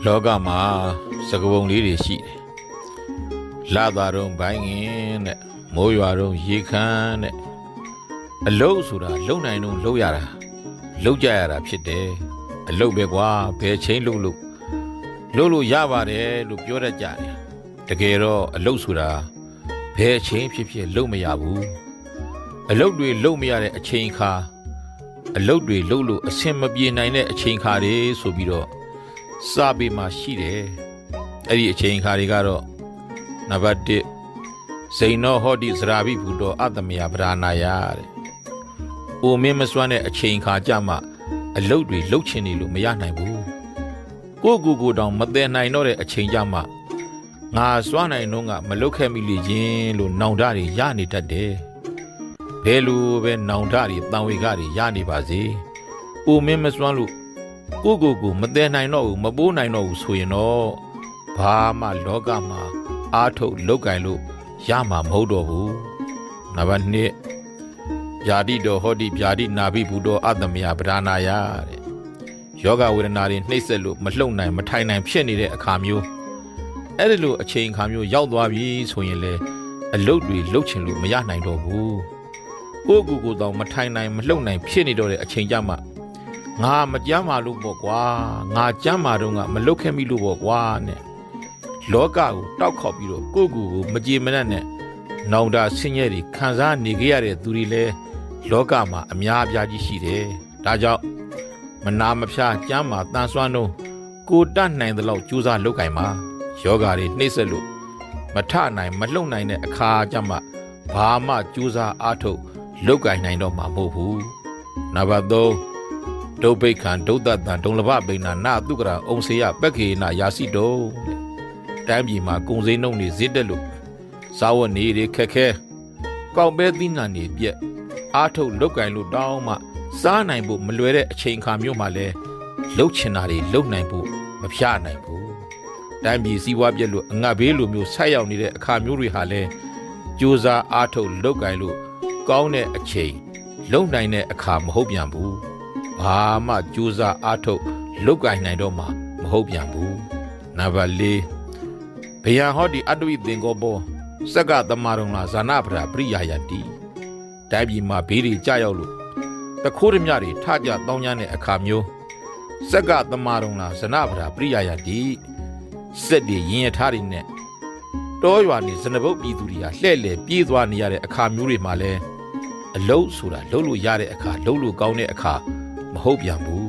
လောကမှာစကပုံလေးတွေရှိတယ်။လာသာတော့ဘိုင်းငင်တဲ့မိုးရွာတော့ရေခမ်းတဲ့အလုတ်ဆိုတာလုံနိုင်တော့လုံရတာလုံကြရတာဖြစ်တယ်။အလုတ်ပဲကွာဘယ်ချိန်လုံလို့ရပါတယ်လို့ပြောတတ်ကြတယ်။တကယ်တော့အလုတ်ဆိုတာဘယ်ချိန်ဖြစ်လုံမရဘူး။အလုတ်တွေလုံမရတဲ့အချိန်ခါအလုတ်တွေလုံလို့အဆင်မပြေနိုင်တဲ့အချိန်ခါတွေဆိုပြီးတော့စာပေမှာရှိတယ်အဲ့ဒီအချိန်ခါတွေကတော့နံပါတ်1ဇိနောဟောတိဇရာဘိဘူတောအတ္တမယဗရာနာယတဲ့။အိုမင်းမစွမ်းတဲ့အချိန်ခါကြမှာအလုတ်တွေလှုပ်ချင်နေလို့မရနိုင်ဘူး။ကိုတောင်မသိနိုင်တော့တဲ့အချိန်ကြမှာငါစွမ်းနိုင်တော့ကမလုတ်ခဲ့မိလေချင်းလို့နောင်တတွေရနေတတ်တယ်။ဘယ်လိုပဲနောင်တတွေတန်ဝေကတွေရနေပါစေ။အိုမင်းမစွမ်းလို့ကိုမသိနိုင်တော့ဘူးမပိုးနိုင်တော့ဘူးဆိုရင်တော့ဘာမှလောကမှာအားထုတ်လုတ်ကင်လို့ရမှာမဟုတ်တော့ဘူး။နံပါတ်2ဗျာတိတော်ဟောတိဗျာတိနာဘိဘူတောအတ္တမယဗရာနာယတဲ့။ယောဂဝေဒနာတွေနှိမ့်ဆက်လို့မလှုပ်နိုင်မထိုင်နိုင်ဖြစ်နေတဲ့အခါမျိုးအဲ့ဒီလိုအချိန်အခါမျိုးရောက်သွားပြီဆိုရင်လေအလုတ်တွေလှုပ်ချင်လို့မရနိုင်တော့ဘူး။ကိုတောင်မထိုင်နိုင်မလှုပ်နိုင်ဖြစ်နေတော့တဲ့အချိန်ကြမှာငါမကြမ်းမာလို့ပေါ့ကွာငါကြမ်းမာတော့ငါမလုတ်ခဲ့မိလို့ပေါ့ကွာနဲ့လောကကိုတောက်ခေါက်ပြီးတော့ကိုမကြေမနက်နဲ့နောင်တဆင်းရဲတွေခံစားနေကြရတဲ့သူတွေလည်းလောကမှာအများအပြားကြီးရှိတယ်။ဒါကြောင့်မနာမဖြားကြမ်းမာတန်ဆွမ်းတော့ကိုတတ်နိုင်သလောက်ကြိုးစားလုပ်ကင်ပါယောဂါတွေနှိမ့်ဆက်လို့မထနိုင်မလှုပ်နိုင်တဲ့အခါကျမှဘာမှကြိုးစားအားထုတ်လုပ်ကင်နိုင်တော့မှာမဟုတ်ဘူး။နံပါတ်3ဒုဗိခံဒုတ္တတံဒုံလဘဗိနာနာတုကရာအုံစေယပက္ခေနာယာစီတုံတိုင်းပြည်မှာကုံစိမ်းနှုံတွေဈေးတက်လို့စားဝတ်နေတွေခက်ခဲကောက်ပဲသီးနှံတွေပြက်အားထုတ်လုတ်ကင်လို့တောင်းမှစားနိုင်ဖို့မလွယ်တဲ့အချိန်အခါမျိုးမှာလဲလှုပ်ချင်တာတွေလှုပ်နိုင်ဖို့မဖြားနိုင်ဘူးတိုင်းပြည်စီးပွားပြက်လို့အငတ်ဘေးလိုမျိုးဆက်ရောက်နေတဲ့အခါမျိုးတွေဟာလဲကြိုးစားအားထုတ်လုတ်ကင်လို့ကောင်းတဲ့အချိန်လုံနိုင်တဲ့အခါမဟုတ်ပြန်ဘူးဘာမှကြိုးစားအားထုတ်လုတ်ကင်နိုင်တော့မှမဟုတ်ပြန်ဘူးနံပါတ်4ဘယံဟောတိအတ္တဝိသင်္ကောဘောစက္ကသမရုံလာဇာနာပရာပရိယာယတိတိုင်းပြည်မှာဘေးတွေကြရောက်လို့တခိုးဓမြတွေထကြတောင်းကြတဲ့အခါမျိုးစက္ကသမရုံလာဇနာပရာပရိယာယတိစက်တွေရင်ရထားတွေနဲ့တောရွာနေဇနဘုတ်ပြည်သူတွေဟာလှဲ့လေပြေးသွားနေရတဲ့အခါမျိုးတွေမှာလဲအလုတ်ဆိုတာလှုပ်လို့ရတဲ့အခါလှုပ်လို့ကောင်းတဲ့အခါမဟုတ်ပြန်ဘူး